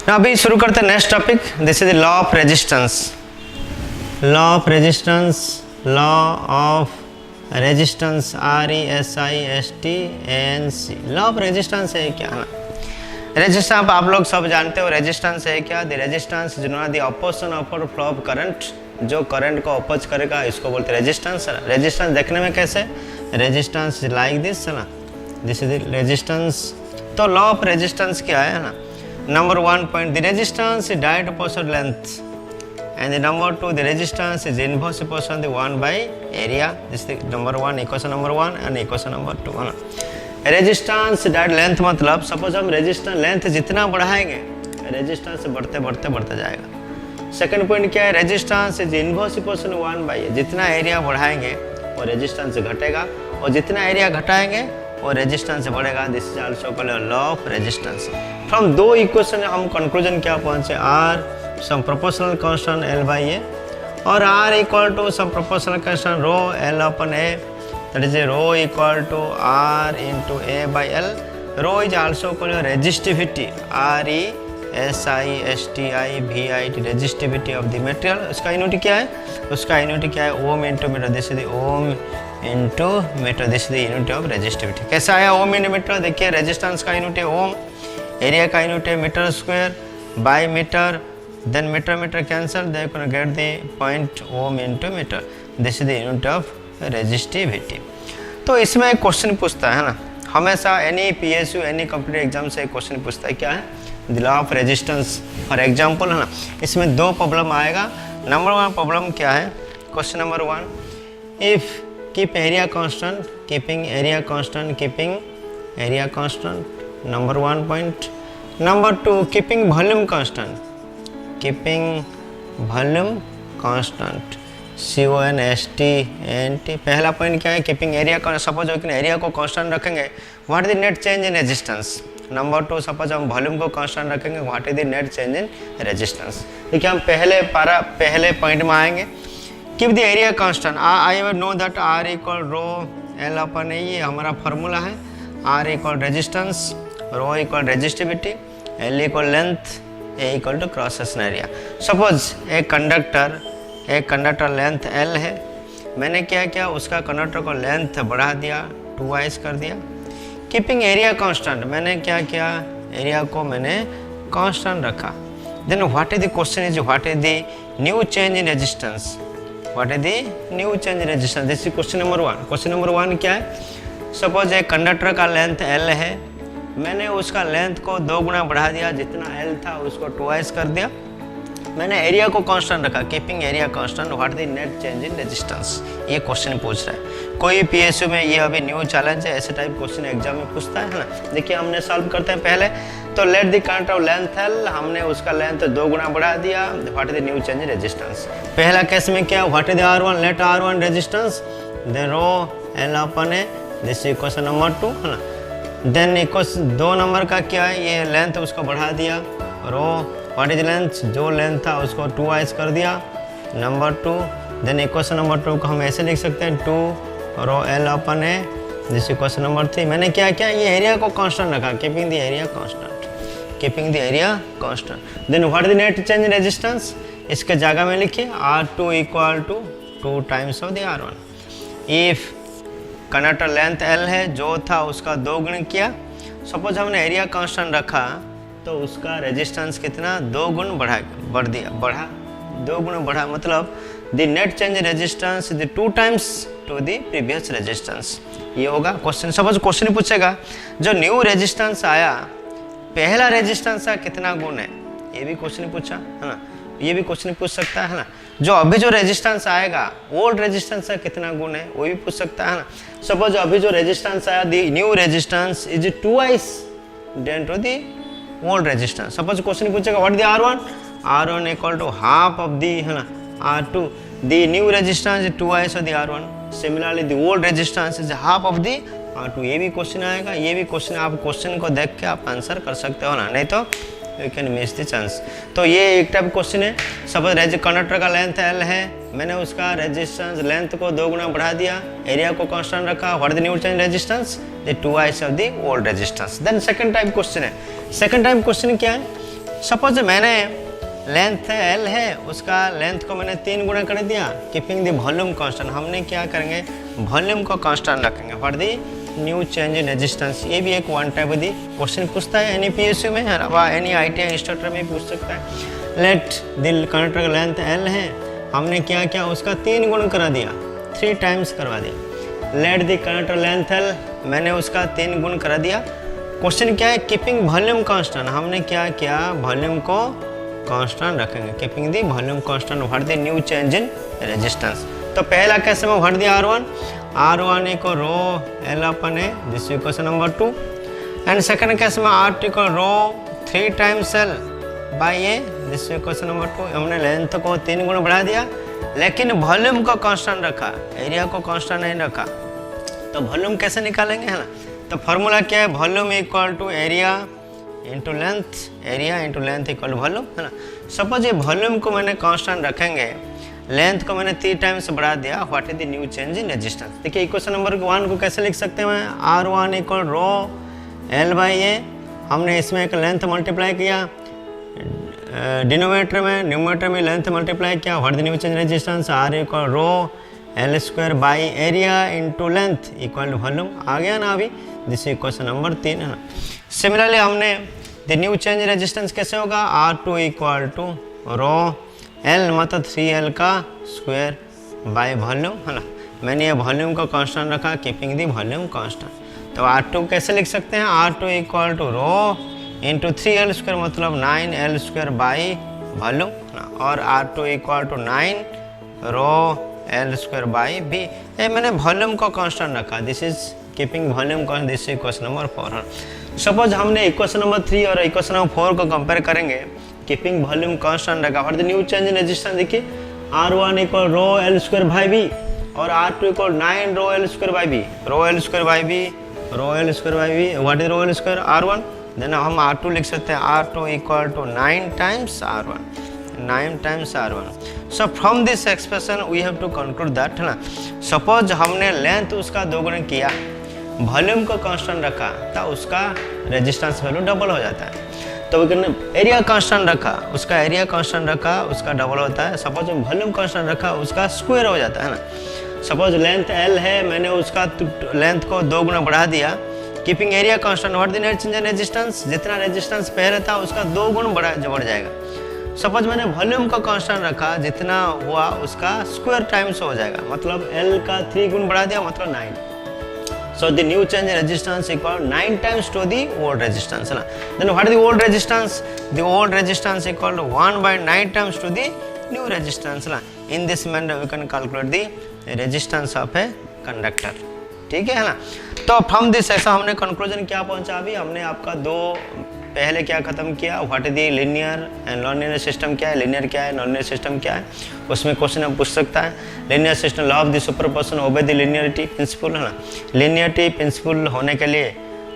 अभी शुरू करते हैं next topic. This is the law of resistance. Law of resistance, law of resistance, RESISTANC। Law of resistance है क्या ना? रेजिस्टेंस आप लोग सब जानते हो। रेजिस्टेंस है क्या? द रेजिस्टेंस जो the opposition of flow of current, जो करंट को अपोज करेगा, इसको बोलते हैं रेजिस्टेंस। रेजिस्टेंस देखने में कैसे? रेजिस्टेंस लाइक दिस है ना, दिस इज द रेजिस्टेंस। तो लॉ ऑफ रेजिस्टेंस क्या है ना? Number 1 point, the resistance is direct proportional length, and the number 2, the resistance is inverse proportional to 1 by area. This is the number 1, equation number 1 and equation number 2 है ना। Resistance direct length मतलब suppose हम resistance length जितना बढ़ाएंगे resistance बढ़ते बढ़ते बढ़ते जाएगा। सेकंड पॉइंट क्या है? Resistance is inverse proportional 1 by, जितना एरिया बढ़ाएंगे वो रेजिस्टेंस घटेगा, और जितना एरिया घटाएंगे वो रेजिस्टेंस बढ़ेगा। This is also called law of resistance. From दो इक्वेशन हम कंक्लूजन क्या पहुंचे? R some proportional constant L by A, और R equal to some proportional constant rho L upon A, that is rho equal to R into A by L. Rho is also called resistivity, RESISTIVIT, resistivity of the material. उसका unit क्या है? उसका unit क्या है? Ohm into metre. This is Om into metre, this is the unit of resistivity. कैसा आया ohm into metre? देखिए resistance का यूनिट है ओम, एरिया का यूनिट है metre square by metre, then metre metre cancel, they you can get the point ohm into metre. This is the unit of resistivity. तो इसमें एक question पूछता है ना, हमेशा any PSU any competitive exam से एक क्वेश्चन पूछता है, क्या है? The law of resistance. For example है ना, इसमें दो प्रॉब्लम आएगा। नंबर 1 प्रॉब्लम क्या है? Question number 1, if keep area constant, keeping area constant, keeping area constant, number 1 point. Number 2, keeping volume constant, keeping volume constant, CONSTANT। पहला point क्या है? कीपिंग एरिया का, सपोज एरिया को कांस्टेंट रखेंगे, what is the net change in resistance. Number 2, suppose हम volume को constant रखेंगे, what is the net change in resistance. देखिए हम पहले पॉइंट में आएंगे। Keep the area constant, I know that R equal row L upon A, ये हमारा फार्मूला है। R equal resistance, rho equal resistivity, L equal length, A equal to cross section area. Suppose एक conductor length L है, मैंने क्या किया? उसका conductor को लेंथ बढ़ा दिया, 2x कर दिया। कीपिंग एरिया कांस्टेंट, मैंने क्या किया? एरिया को मैंने कांस्टेंट रखा। Then what is the question is what is the new change in resistance, what is the new change in resistance. This is question number 1। Question number 1 क्या है? Suppose एक conductor का लेंथ L है, मैंने उसका length को 2 गुना बढ़ा दिया, जितना L था उसको 2x कर दिया। मैंने एरिया को कांस्टेंट रखा, keeping area constant, what the net change in resistance. ये क्वेश्चन पूछ रहा है कोई PSU में। ये अभी न्यू चैलेंज है, ऐसे टाइप क्वेश्चन एग्जाम में पूछता है ना। देखिए हमने सॉल्व करते हैं पहले। तो let the current of length L, हमने उसका लेंथ 2 गुना बढ़ा दिया, what is the new change in resistance. पहला केस में क्या? What is the R1, let R1 resistance, then rho L upon है, दिस इज क्वेश्चन नंबर 2 है ना। देन इक्वेशन 2 नंबर का क्या है? ये लेंथ उसको बढ़ा दिया, रो व्हाट इज लेंथ, जो लेंथ था उसको 2x कर दिया, नंबर 2। देन इक्वेशन नंबर 2 को हम ऐसे लिख सकते हैं, 2 रो L अपन है, दिस इक्वेशन नंबर 3। मैंने क्या किया? ये एरिया को कांस्टेंट रखा, keeping the area constant, keeping the area constant. Then what is the net change in resistance, इसके जगह में लिखिए R2 equal to 2 times of the R1। If conductor length L है, जो था उसका 2 गुना किया। सपोज हमने एरिया कांस्टेंट रखा, तो उसका रेजिस्टेंस कितना? 2 गुना बढ़ा 2 गुना बढ़ा, मतलब the net change resistance the 2 times to the previous resistance. ये होगा क्वेश्चन। सपोज क्वेश्चन पूछेगा जो न्यू रेजिस्टेंस आया, पहला रेजिस्टेंस का कितना गुण है, ये भी क्वेश्चन पूछा है ना। ये भी क्वेश्चन पूछ सकता है ना। जो अभी जो रेजिस्टेंस आएगा, ओल्ड रेजिस्टेंस का कितना गुण है, वो भी पूछ सकता है ना। सपोज अभी जो रेजिस्टेंस आया, the new resistance is 2x then to the old resistance. Suppose question पूछेगा what the R1 equal to half of the है ना R2, the new resistance is 2x of the R1, similarly the old resistance is half of the R2। ये भी question आएगा। ये भी question, आप question को देख के आप आंसर कर सकते हो ना, नहीं तो you can miss the chance. तो ये एक टाइप क्वेश्चन है। सपोज कंडक्टर का लेंथ L है, मैंने उसका रेजिस्टेंस लेंथ को 2 गुना बढ़ा दिया, एरिया को कांस्टेंट रखा, what the new change resistance, the 2i of the old resistance. Then second type question है। सेकंड टाइप क्वेश्चन क्या है, सपोज मैंने लेंथ L है, उसका लेंथ को मैंने 3 गुना कर दिया, कीपिंग द वॉल्यूम कांस्टेंट। हमने क्या करेंगे, वॉल्यूम को कांस्टेंट रखेंगे, what the new change in resistance. ये भी एक वन टाइप दी क्वेश्चन पूछता है एनी PSU में है ना, एनी ITI इंस्ट्रक्टर में पूछ सकता है। लेट द कंडक्टर का लेंथ L है, हमने क्या किया, उसका 3 गुण करा दिया, 3 टाइम्स करवा दिया। Let the conductor length L, मैंने उसका 3 गुण करा दिया। क्वेश्चन क्या है, कीपिंग वॉल्यूम कांस्टेंट। हमने क्या किया, वॉल्यूम को कांस्टेंट रखेंगे, keeping the volume constant, what the new change in resistance. तो पहला कैसे में what the R1 equal row L upon है, this equation number 2। And second case में R2 equal rho 3 times L by A, this equation number 2। हमने length को 3 गुना बढ़ा दिया, लेकिन वॉल्यूम को कांस्टेंट रखा, एरिया को कांस्टेंट नहीं रखा। तो वॉल्यूम कैसे निकालेंगे, है ना। तो फॉर्मूला क्या है, volume equal to area into length, area into length equal volume, है ना। सपोज ये वॉल्यूम को मैंने कांस्टेंट रखेंगे, लेंथ को मैंने 3 टाइम्स बढ़ा दिया, what is the new change in resistance. देखिए इक्वेशन नंबर 1 को कैसे लिख सकते हैं, R1 equal row L by ए। हमने इसमें एक लेंथ मल्टीप्लाई किया डिनोमिनेटर में, न्यूमरेटर में लेंथ मल्टीप्लाई किया, what the new change resistance, R equal row L square by area into length equal volume. आ गया ना अभी, दिस इक्वेशन नंबर 3 है ना। सिमिलरली हमने द न्यू चेंज रेजिस्टेंस कैसे होगा, R2 equal to row L मतलब 3L का स्क्वायर बाय वॉल्यूम, है ना। मैंने ये वॉल्यूम को कांस्टेंट रखा, कीपिंग दी वॉल्यूम कांस्टेंट। तो R2 कैसे लिख सकते हैं, R2 equal to rho into 3L square मतलब 9L स्क्वायर बाई वॉल्यूम, और R2 equal to 9 rho L square by B. ये मैंने वॉल्यूम को कांस्टेंट रखा, this is keeping volume constant, this equation number 4। Suppose हमने इक्वेशन नंबर 3 और equation number 4 को compare करेंगे, कीपिंग वॉल्यूम कांस्टेंट रखा, what the new change in resistance. देखिए R1 equal row L square by B और R2 equal 9 rho L square by B, rho L square by B, rho L square by B, what is rho L square, R1। Then हम R2 लिख सकते हैं, R2 equal to 9 times R1, 9 times R1। So from this expression we have to conclude that, है ना। Suppose हमने length उसका 2 गुना किया, volume को कांस्टेंट रखा, तो उसका रेजिस्टेंस वैल्यू डबल हो जाता है। तो एरिया कांस्टेंट रखा, उसका एरिया कांस्टेंट रखा, उसका डबल होता है। सपोज वॉल्यूम कांस्टेंट रखा, उसका स्क्वायर हो जाता है ना। सपोज लेंथ L है, मैंने उसका लेंथ को 2 गुना बढ़ा दिया, keeping area constant, what the net change in resistance, जितना रेजिस्टेंस पहले था उसका 2 गुना बढ़ जाएगा। सपोज मैंने वॉल्यूम का कांस्टेंट रखा, जितना हुआ उसका स्क्वायर टाइम्स हो जाएगा, मतलब L का 3 गुना बढ़ा दिया मतलब 9। So the new change in resistance equal 9 times to the old resistance, ना. Then what is the old resistance? The old resistance equal to 1 by 9 times to the new resistance, ना. In this manner we can calculate the resistance of a conductor. ठीक है ना। तो from this ऐसा हमने conclusion क्या पहुंचा, अभी हमने आपका 2 पहले क्या खत्म किया, what is the linear and non linear system क्या है, लीनियर क्या है, नॉन लीनियर सिस्टम क्या है, उसमें क्वेश्चन हम पूछ सकता है। Linear system, law of the superposition, obey the linearity principle, है ना। लीनियरिटी प्रिंसिपल होने के लिए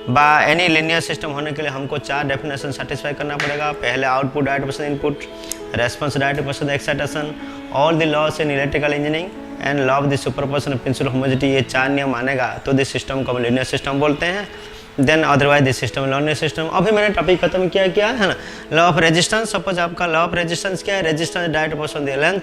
बा एनी लीनियर सिस्टम होने के लिए हमको 4 डेफिनेशन सेटिस्फाई करना पड़ेगा। पहले output direct person input, response direct person excitation, all the loss in electrical engineering and law of the superposition principle homogeneity. ये 4 नियम मानेगा तो दिस सिस्टम को हम लीनियर सिस्टम बोलते हैं। Then otherwise this system non system. अभी मैंने टॉपिक खत्म किया क्या है ना, लॉ ऑफ रेजिस्टेंस। सपोज आपका लॉ ऑफ रेजिस्टेंस क्या है, resistance direct proportional to the length,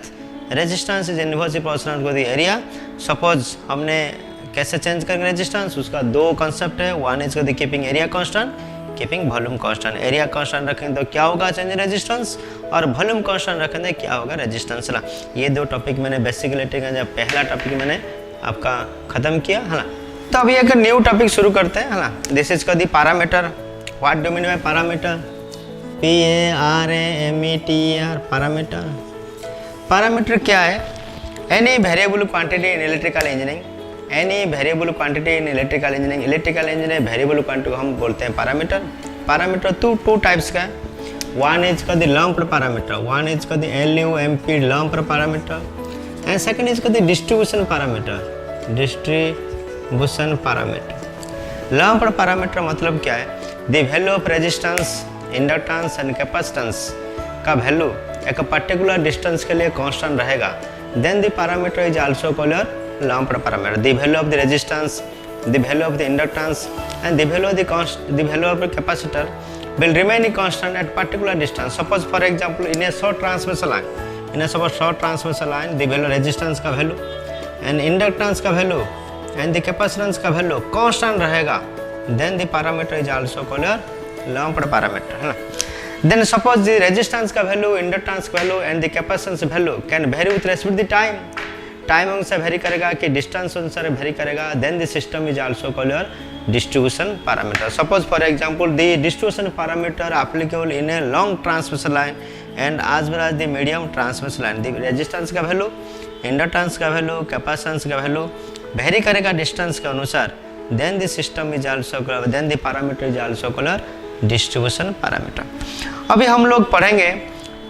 resistance is inversely proportional to the area. Suppose हमने कैसे चेंज करेंगे रेजिस्टेंस, उसका 2 कॉन्सेप्ट है, one is the keeping area constant, keeping volume constant. Area constant रखेंगे तो क्या होगा चेंज इन रेजिस्टेंस, और वॉल्यूम कांस्टेंट रखेंगे क्या होगा रेजिस्टेंस ना। ये 2 टॉपिक मैंने बेसिक इलेक्ट्रिकल का पहला टॉपिक मैंने आपका खत्म किया है ना। तो अभी एक न्यू टॉपिक शुरू करते हैं, है ना। This is the parameter. What do mean by parameter, PARAMETER, parameter. Parameter क्या है, any variable quantity in electrical engineering, any variable quantity in electrical engineering, electrical engineering variable quantity को हम बोलते हैं पैरामीटर। पैरामीटर टू टाइप्स का है, one is का the lumped parameter, one is का the LUMP lumped parameter, and second is का the distribution parameter, distribution parameter. Lumped parameter मतलब क्या है, the value of resistance, inductance and capacitance का value एक पर्टिकुलर डिस्टेंस के लिए कांस्टेंट रहेगा, then the parameter is also called your lumped parameter. The value of the resistance, the value of the inductance, and the value of the value of the capacitor will remain constant at particular distance. Suppose for example in a short transmission line, the value resistance का value and inductance का value and the capacitance का value constant रहेगा, then the parameter is also called your lumped parameter, है ना. Then suppose the resistance का value, inductance का value and the capacitance value can vary with respect to the time. Time अनुसार vary करेगा कि distance अनुसार vary करेगा, then the system is also called your distribution parameter. Suppose for example the distribution parameter applicable in a long transmission line and as well as the medium transmission line. The resistance का value, inductance का value, capacitance का value vary करेगा distance के अनुसार, then the system is also then the parameter is also called your distribution parameter. अभी हम लोग पढ़ेंगे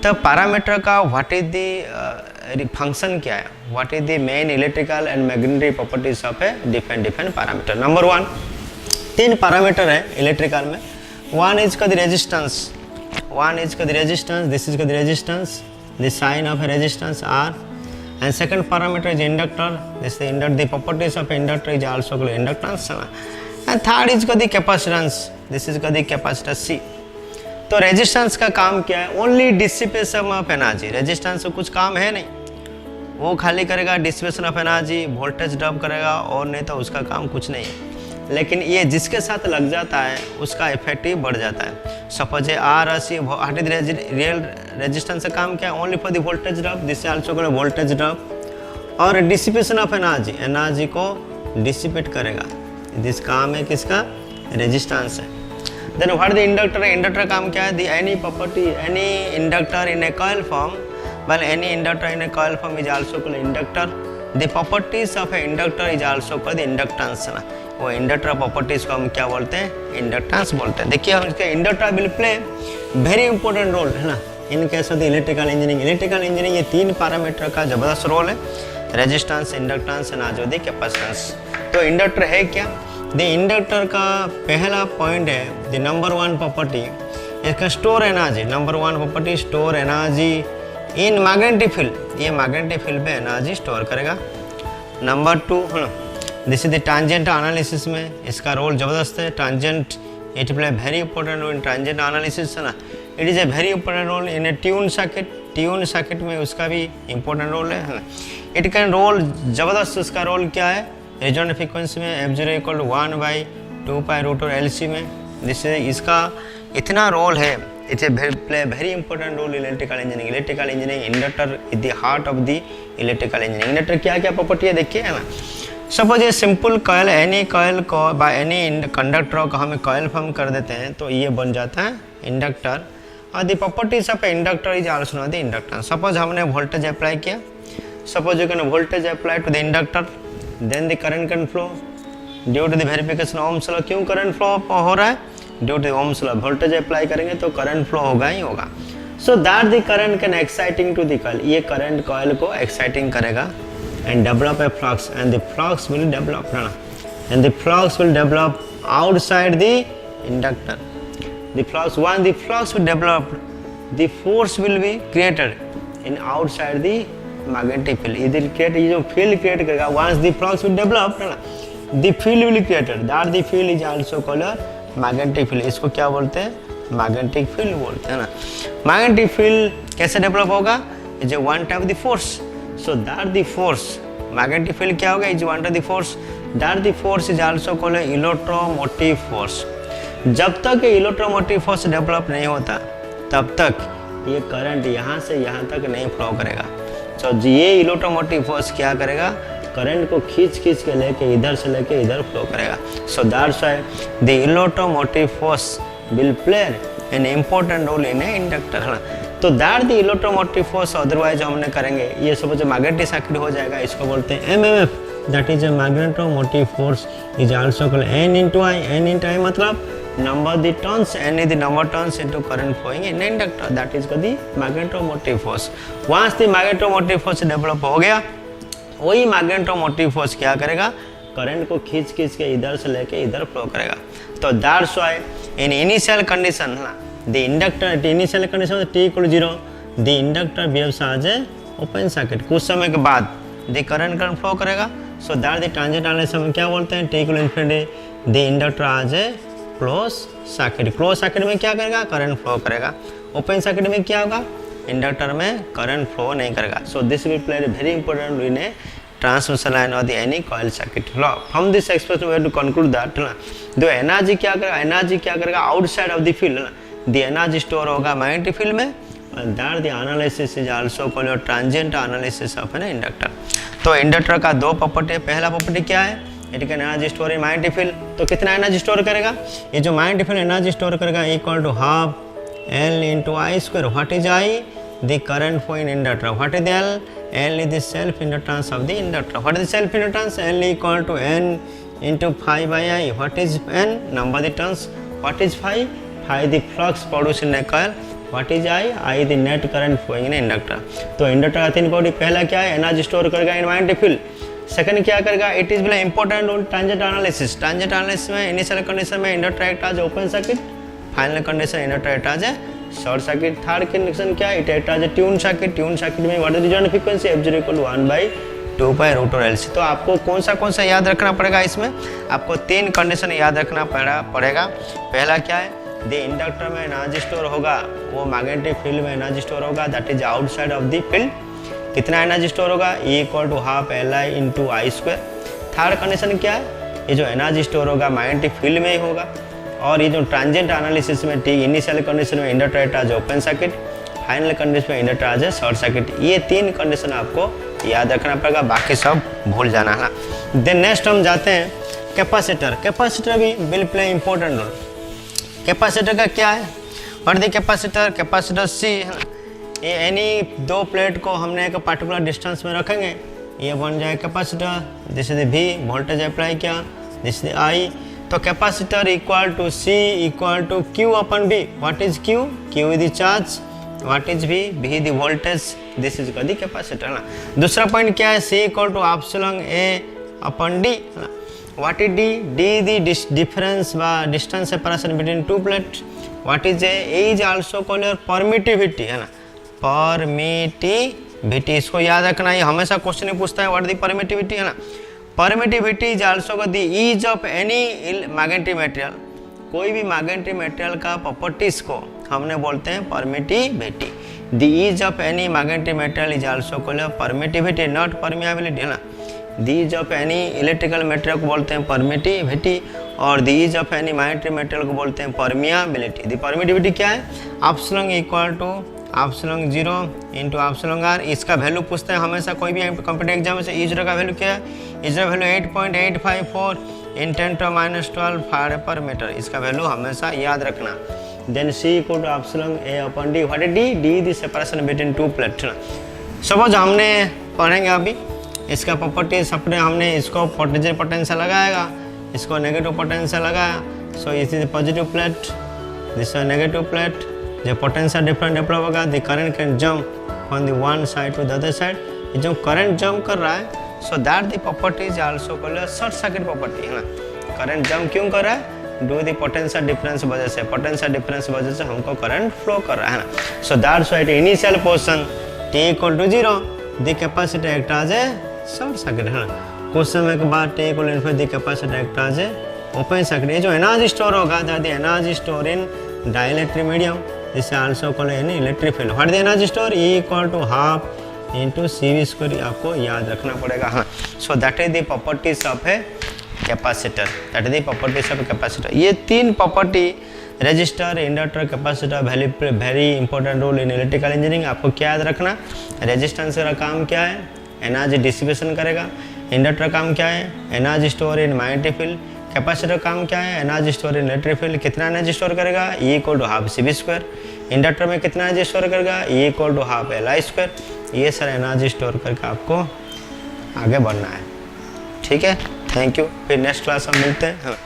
तो पैरामीटर का व्हाट इज द फंक्शन क्या है, what is the main electrical and magnetic properties of a different parameter. Number 1, 3 parameter है electrical में. वन इज का द रेजिस्टेंस, दिस इज का the resistance, the sign of a resistance R. And second parameter is inductor, this the properties of inductor is also called inductance. And third is का the capacitance, this is का the capacitor C. तो resistance का काम क्या है, only dissipation of energy. Resistance का कुछ काम है नहीं, वो खाली करेगा dissipation of energy, voltage drop करेगा, और नहीं तो उसका काम कुछ नहीं है. लेकिन ये जिसके साथ लग जाता है उसका इफेक्टिव बढ़ जाता है. Suppose R C real resistance का काम क्या है, only for the voltage drop, this also called voltage drop. और डिसिपेशन ऑफ एनर्जी को डिसिपेट करेगा, जिस काम है किसका, रेजिस्टेंस है. Then what the inductor? Inductor काम क्या है? The any property, any inductor in a coil form, well any inductor in a coil form is also called inductor. The properties of a inductor is also called inductance ना. वो inductor properties को हम क्या बोलते हैं, inductance बोलते हैं. देखिए हम इसके inductor will play very important role, है ना, in case of the electrical engineering. ये 3 पैरामीटर का जबरदस्त रोल है, रेजिस्टेंस, इंडक्टेंस एंड आज द कैपेसिटेंस. तो इंडक्टर है क्या, द इंडक्टर का पहला पॉइंट है द नंबर 1 प्रॉपर्टी, इसका store energy. Number 1 property store energy in magnetic field, ये मैग्नेटिक फील्ड पे एनर्जी स्टोर करेगा. Number 2, this is the tangent analysis में इसका रोल जबरदस्त है. Tangent it play very important role in tangent analysis, है ना. It is a very important role in a tune circuit में उसका भी इंपॉर्टेंट रोल है ना. इट कैन रोल जबरदस्त, उसका रोल क्या है, रेजोनेंट फ्रीक्वेंसी में F0 = 1/2π√LC में. जिससे इसका इतना रोल है, it's a play very important role electrical engineering. Inductor is the heart of the electrical engineering. Inductor क्या क्या प्रॉपर्टी है देखिए, है ना. सपोज ये सिंपल कॉइल, एनी कॉइल को बाय एनी कंडक्टर को हम कॉइल फॉर्म कर देते हैं तो ये बन जाता है इंडक्टर. और the properties of inductor is also known the inductance. Suppose हमने वोल्टेज अप्लाई किया, suppose you can voltage apply to the inductor, then the current can flow due to the verification Ohm's law. क्यों current flow हो रहा है, due to Ohm's law. Voltage apply करेंगे तो current flow होगा ही होगा. So that the current can exciting to the coil, ये करंट कॉइल को एक्साइटिंग करेगा and develop a flux, and the flux will develop, and the flux will develop outside the inductor. The flux, when the flux will develop, the force will be created in outside the magnetic field. ये create, ये जो field create करेगा, once the flux will develop, है ना, the field will created, that the field is also called magnetic field. इसको क्या बोलते हैं, मैग्नेटिक फील्ड बोलते हैं ना. मैग्नेटिक फील्ड कैसे डेवलप होगा, is a one type the force. So that the force, magnetic field क्या होगा, is one type the force. That the force is also called electromotive force. जब तक इलेक्ट्रोमोटिव फोर्स डेवलप नहीं होता तब तक ये करंट यहाँ से यहाँ तक नहीं फ्लो करेगा. तो ये इलेक्ट्रोमोटिव फोर्स क्या करेगा, करंट को खींच के लेके इधर से लेके इधर फ्लो करेगा. So that's why the electromotive force will play an important role in a inductor, है ना. तो that the electromotive force, otherwise हमने करेंगे ये सब जो मैग्नेटिक सर्किट हो जाएगा, इसको बोलते हैं MMF, that is a magnetomotive force is also called N × I मतलब number the turns, n is the number turns into current flowing in inductor, that is the magnetomotive force. Once the magnetomotive force develop हो गया, वही magnetomotive force क्या करेगा, current को खींच के इधर से लेके इधर फ्लो करेगा. तो that's why in initial condition, the inductor at initial condition t = 0, the inductor behaves as a open circuit, कुछ समय के बाद द करंट फ्लो करेगा। So that the transient analysis में क्या बोलते हैं, T equal infinity the inductor as a close circuit. Close circuit में क्या करेगा, करंट फ्लो करेगा। ओपन सर्किट में क्या होगा, इंडक्टर में करंट फ्लो नहीं करेगा। So this will play a very important role in a transmission line और the any coil circuit. From this expression we have to conclude that जो energy क्या करेगा outside of the field, the energy store होगा magnetic field में, and that the analysis is also called a transient analysis of an inductor। तो inductor का दो property है, पहला प्रॉपर्टी क्या है, it can energy store in magnetic field. तो कितना एनर्जी स्टोर करेगा, ये जो मैग्नेटिक फील्ड एनर्जी स्टोर करेगा equal to half L into I square. What is I, the current flow in inductor. What is L, L is the self inductance of the inductor. What is self inductance, L equal to N into five by I. What is N, number the turns. What is five, five the flux produce in a coil. What is I, I the net current flowing in inductor. तो inductor का तीन body, पहला क्या है, energy store करेगा इन magnetic field. Second क्या करेगा, it is very important role transient analysis. Transient analysis में इनिशियल कंडीशन में inductor act as open circuit, final condition inductor act as short circuit. Third condition क्या है, it act as tune circuit. Tune circuit में what is resonant frequency, f0 = 1/2π√LC। तो आपको कौन सा याद रखना पड़ेगा, इसमें आपको तीन कंडीशन याद रखना पड़ेगा। पहला क्या है, द इंडक्टर में एनर्जी स्टोर होगा, वो मैग्नेटिक फील्ड में एनर्जी स्टोर होगा, that is outside of the field. कितना एनर्जी स्टोर होगा, E = half Li into I square. Third condition क्या है, ये जो एनर्जी स्टोर होगा मैग्नेटिक फील्ड में ही होगा। और ये जो ट्रांजिएंट एनालिसिस में टी इनिशियल कंडीशन में inductor act as open circuit, final condition में इंडक्टर एज शॉर्ट सर्किट। ये तीन कंडीशन आपको याद रखना पड़ेगा, बाकी सब भूल जाना है ना। देन नेक्स्ट हम जाते हैं कैपेसिटर। कैपेसिटर भी will play important role. Capacitor का क्या है, what the capacitor, capacitor C है ना, ये एनी दो प्लेट को हमने एक पार्टिकुलर डिस्टेंस में रखेंगे, ये बन जाए capacitor. This is V, voltage apply किया, दिस इज I। तो capacitor equal to C equal to Q upon V। What is Q, Q is the charge, what is V the voltage, this is the capacitor ना। दूसरा point क्या है, C equal to epsilon A upon D ना। What is D? D is the difference by distance separation between two plates. What is A? A is also called permittivity है ना, permittivity। इसको याद रखना, ये हमेशा क्वेश्चन में पूछता है, what is the permittivity है ना। Permittivity is also the ease of any magnetic material। कोई भी मैग्नेटिक मटेरियल का प्रॉपर्टीज को हमने बोलते हैं permittivity. The ease of any magnetic material is also called permittivity, not permeability है ना। The ease of any electrical material को बोलते हैं परमिटिविटी, और the ease of any magnetic material को बोलते हैं परमियाबिलिटी। द परमिटिविटी क्या है, epsilon equal to epsilon 0 into epsilon r। इसका वैल्यू पूछते हैं हमेशा कोई भी कॉम्पिटिटिव एग्जाम में से। E0 का वैल्यू क्या है, E0 वैल्यू 8.854 × 10⁻12 Fm। इसका वैल्यू हमेशा याद रखना। Then C equal to epsilon A upon D। What is D, D the separation between two plates. Suppose हमने पढ़ेंगे अभी इसका प्रॉपर्टी, सपने हमने इसको पॉजिटिव पोटेंशियल लगाएगा, इसको नेगेटिव पोटेंशियल लगाया। सो इस is positive plate, this is negative plate. जो पोटेंशियल डिफरेंट डेवलप होगा, the current can jump on the one side to the other side. ये जो करंट जंप कर रहा है, so that the property is also called short circuit property है ना। Current jump क्यों कर रहा है, ड्यू द पोटेंशियल डिफरेंस वजह से, पोटेंशियल डिफरेंस वजह से हमको करंट फ्लो कर रहा है ना। So that's why the initial portion T = 0 the capacitor act as a short circuit है ना। कुछ समय के बाद T = infinity the capacitor act as a open circuit. ये जो एनर्जी स्टोर होगा, that the energy store in dielectric medium, this also called an electric field. What the energy store, E = half into CV², आपको याद रखना पड़ेगा हाँ। So that is the properties of a capacitor, that is the properties of capacitor. ये तीन property resistor, inductor, capacitor very important role in electrical engineering. आपको क्या याद रखना, रेजिस्टेंस का काम क्या है, एनर्जी डिस्ट्रीब्यूशन करेगा। इंडक्टर काम क्या है, energy store in magnetic field. Capacitor काम क्या है, एनर्जी स्टोर इन इलेक्ट्रिक फील्ड। कितना एनर्जी स्टोर करेगा, E = हाफ CV²। इंडक्टर में कितना एनर्जी स्टोर करेगा, E = हाफ Li²। ये सारा एनर्जी स्टोर करके आपको आगे बढ़ना है, ठीक है। थैंक यू, फिर नेक्स्ट क्लास हम मिलते हैं।